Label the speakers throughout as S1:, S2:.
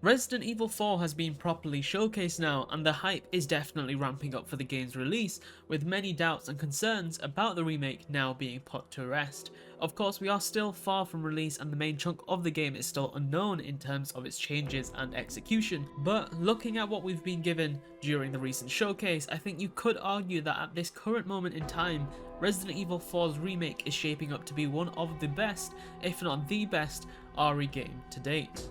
S1: Resident Evil 4 has been properly showcased now, and the hype is definitely ramping up for the game's release, with many doubts and concerns about the remake now being put to rest. Of course, we are still far from release and the main chunk of the game is still unknown in terms of its changes and execution, but looking at what we've been given during the recent showcase, I think you could argue that at this current moment in time, Resident Evil 4's remake is shaping up to be one of the best, if not the best, RE game to date.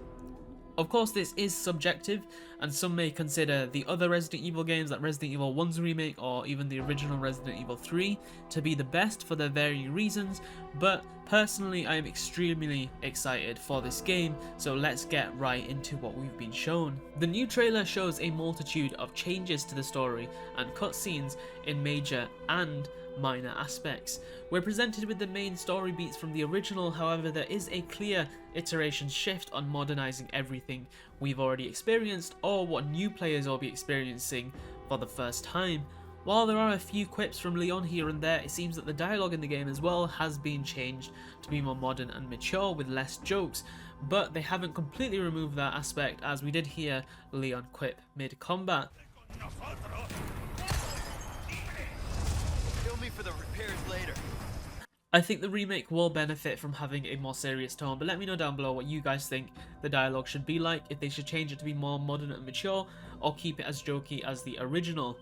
S1: Of course, this is subjective, and some may consider the other Resident Evil games like Resident Evil 1's remake or even the original Resident Evil 3 to be the best for their varying reasons, but personally I am extremely excited for this game, so let's get right into what we've been shown. The new trailer shows a multitude of changes to the story and cutscenes in major and minor aspects. We're presented with the main story beats from the original, however there is a clear iteration shift on modernizing everything we've already experienced or what new players will be experiencing for the first time. While there are a few quips from Leon here and there, it seems that the dialogue in the game as well has been changed to be more modern and mature with less jokes, but they haven't completely removed that aspect as we did hear Leon quip mid-combat.
S2: For the repairs later.
S1: I think the remake will benefit from having a more serious tone, but let me know down below what you guys think the dialogue should be like, if they should change it to be more modern and mature, or keep it as jokey as the original.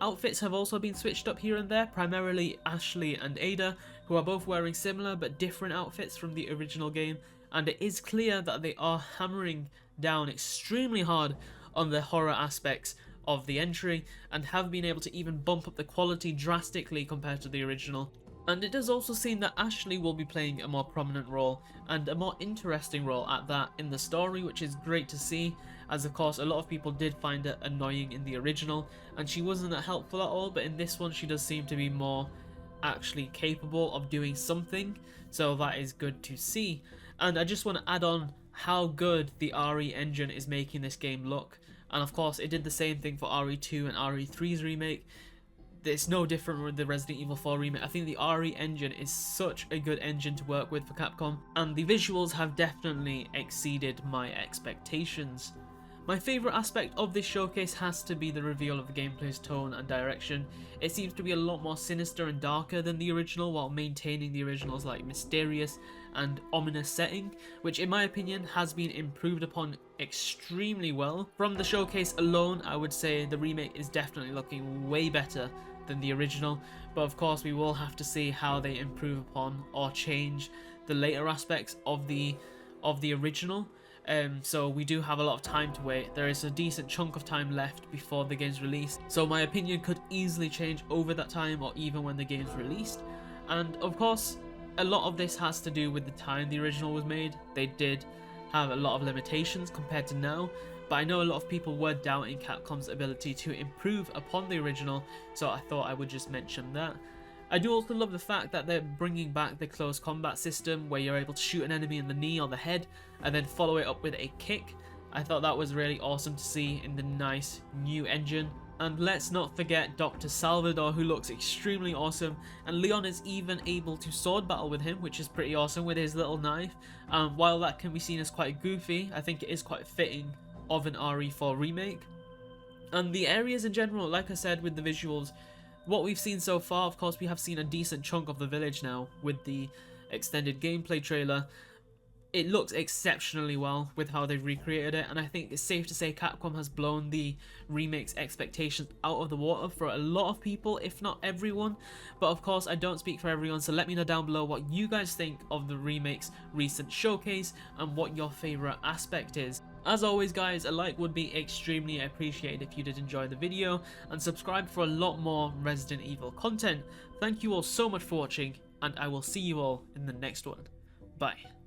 S1: Outfits have also been switched up here and there, primarily Ashley and Ada, who are both wearing similar but different outfits from the original game, and it is clear that they are hammering down extremely hard on the horror aspects of the entry and have been able to even bump up the quality drastically compared to the original. And it does also seem that Ashley will be playing a more prominent role and a more interesting role at that in the story, which is great to see, as of course a lot of people did find her annoying in the original and she wasn't that helpful at all, but in this one she does seem to be more actually capable of doing something, so that is good to see. And I just want to add on how good the RE engine is making this game look. And of course, it did the same thing for RE2 and RE3's remake. It's no different with the Resident Evil 4 remake. I think the RE engine is such a good engine to work with for Capcom, and the visuals have definitely exceeded my expectations. My favourite aspect of this showcase has to be the reveal of the gameplay's tone and direction. It seems to be a lot more sinister and darker than the original, while maintaining the original's like mysterious and ominous setting, which in my opinion has been improved upon extremely well. From the showcase alone, I would say the remake is definitely looking way better than the original, but of course we will have to see how they improve upon or change the later aspects of the original. So we do have a lot of time to wait. There is a decent chunk of time left before the game's released, so my opinion could easily change over that time or even when the game's released. And of course a lot of this has to do with the time the original was made. They did have a lot of limitations compared to now, but I know a lot of people were doubting Capcom's ability to improve upon the original, so I thought I would just mention that. I do also love the fact that they're bringing back the close combat system where you're able to shoot an enemy in the knee or the head and then follow it up with a kick. I thought that was really awesome to see in the nice new engine. And let's not forget Dr. Salvador, who looks extremely awesome, and Leon is even able to sword battle with him, which is pretty awesome with his little knife. While that can be seen as quite goofy, I think it is quite fitting of an RE4 remake. And the areas in general, like I said, with the visuals, what we've seen so far, of course we have seen a decent chunk of the village now with the extended gameplay trailer. It looks exceptionally well with how they've recreated it, and I think it's safe to say Capcom has blown the remake's expectations out of the water for a lot of people, if not everyone. But of course I don't speak for everyone, so let me know down below what you guys think of the remake's recent showcase and what your favourite aspect is. As always guys, a like would be extremely appreciated if you did enjoy the video, and subscribe for a lot more Resident Evil content. Thank you all so much for watching, and I will see you all in the next one. Bye.